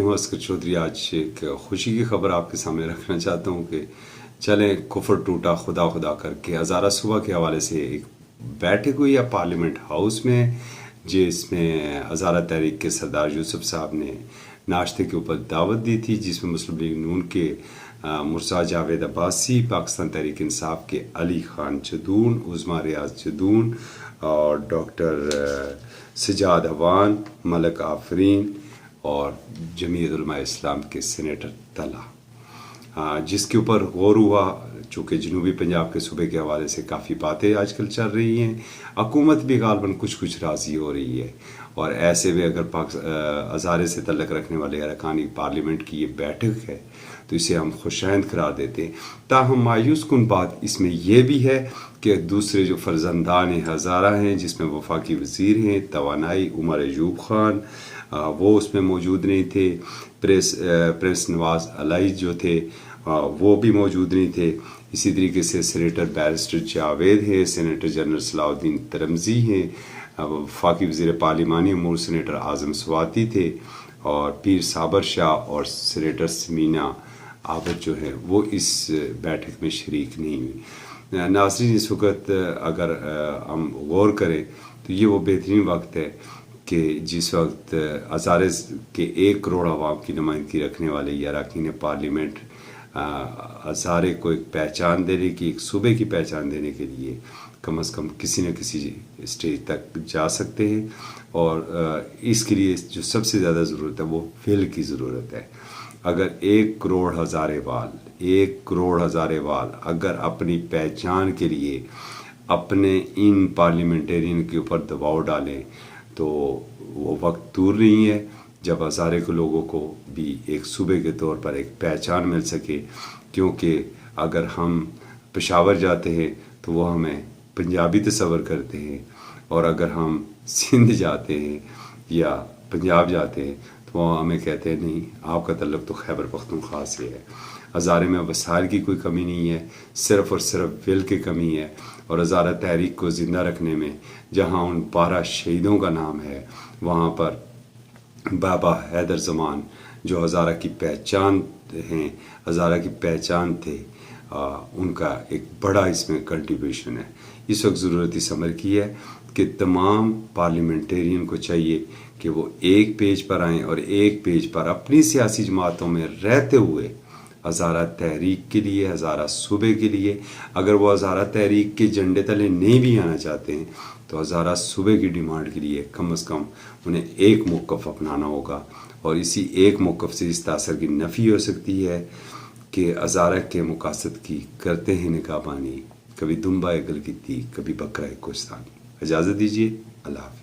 ہوں اسکر چودھری. آج ایک خوشی کی خبر آپ کے سامنے رکھنا چاہتا ہوں کہ چلیں کفر ٹوٹا خدا خدا کر کے ہزارہ صبح کے حوالے سے ایک بیٹھک ہوئی ہے پارلیمنٹ ہاؤس میں، جس میں ہزارہ تحریک کے سردار یوسف صاحب نے ناشتے کے اوپر دعوت دی تھی، جس میں مسلم لیگ نون کے مرزا جاوید عباسی، پاکستان تحریک انصاف کے علی خان چدون، عظما ریاض چدون اور ڈاکٹر سجاد اوان، ملک آفرین اور جمعیت علماء اسلام کے سینیٹر طلحہ، جس کے اوپر غور ہوا. چونکہ جنوبی پنجاب کے صوبے کے حوالے سے کافی باتیں آج کل چل رہی ہیں، حکومت بھی غالباً کچھ راضی ہو رہی ہے، اور ایسے بھی اگر ہزارے سے تعلق رکھنے والے ارکان پارلیمنٹ کی یہ بیٹھک ہے تو اسے ہم خوشائند قرار دیتے ہیں. تاہم مایوس کن بات اس میں یہ بھی ہے کہ دوسرے جو فرزندان ہزارہ ہیں، جس میں وفاقی وزیر ہیں توانائی عمر ایوب خان، وہ اس میں موجود نہیں تھے. پریس نواز علائی جو تھے وہ بھی موجود نہیں تھے. اسی طریقے سے سینیٹر بیرسٹر جاوید ہیں، سینیٹر جنرل صلاح الدین ترمزی ہیں، وفاقی وزیر پارلیمانی امور سینیٹر اعظم سواتی تھے، اور پیر صابر شاہ اور سینیٹر سمینا عابد جو ہے وہ اس بیٹھک میں شریک نہیں ہوئی. ناظرین، اس وقت اگر ہم غور کریں تو یہ وہ بہترین وقت ہے کہ جس وقت ہزارے کے 1 کروڑ عوام کی نمائندگی رکھنے والے یہ اراکین پارلیمنٹ ہزارے کو ایک پہچان دینے کی، ایک صوبے کی پہچان دینے کے لیے کم از کم کسی نہ کسی اسٹیج تک جا سکتے ہیں. اور اس کے لیے جو سب سے زیادہ ضرورت ہے وہ فعل کی ضرورت ہے. اگر 1 کروڑ ہزارے وال اگر اپنی پہچان کے لیے اپنے ان پارلیمنٹرین کے اوپر دباؤ ڈالیں تو وہ وقت دور نہیں ہے جب ہزارے کے لوگوں کو بھی ایک صوبے کے طور پر ایک پہچان مل سکے. کیونکہ اگر ہم پشاور جاتے ہیں تو وہ ہمیں پنجابی تصور کرتے ہیں، اور اگر ہم سندھ جاتے ہیں یا پنجاب جاتے ہیں تو وہ ہمیں کہتے ہیں نہیں، آپ کا تعلق تو خیبر پختونخوا سے ہے. ہزارے میں وسائل کی کوئی کمی نہیں ہے، صرف اور صرف ول کی کمی ہے. اور ہزارہ تحریک کو زندہ رکھنے میں جہاں ان 12 شہیدوں کا نام ہے، وہاں پر بابا حیدر زمان جو ہزارہ کی پہچان ہیں، ہزارہ کی پہچان تھے، ان کا ایک بڑا اس میں کنٹریبیوشن ہے. اس وقت ضرورت اس عمل کی ہے کہ تمام پارلیمنٹرین کو چاہیے کہ وہ ایک پیج پر آئیں اور ایک پیج پر اپنی سیاسی جماعتوں میں رہتے ہوئے ہزارہ تحریک کے لیے، ہزارہ صوبے کے لیے، اگر وہ ہزارہ تحریک کے جھنڈے تلے نہیں بھی آنا چاہتے ہیں تو ہزارہ صوبے کی ڈیمانڈ کے لیے کم از کم انہیں ایک موقف اپنانا ہوگا. اور اسی ایک موقف سے اس تاثر کی نفی ہو سکتی ہے کہ ہزارہ کے مقاصد کی کرتے ہیں نگہبانی، کبھی دمبا گل کی تھی، کبھی بکرا کوستانی. اجازت دیجیے، اللہ حافظ.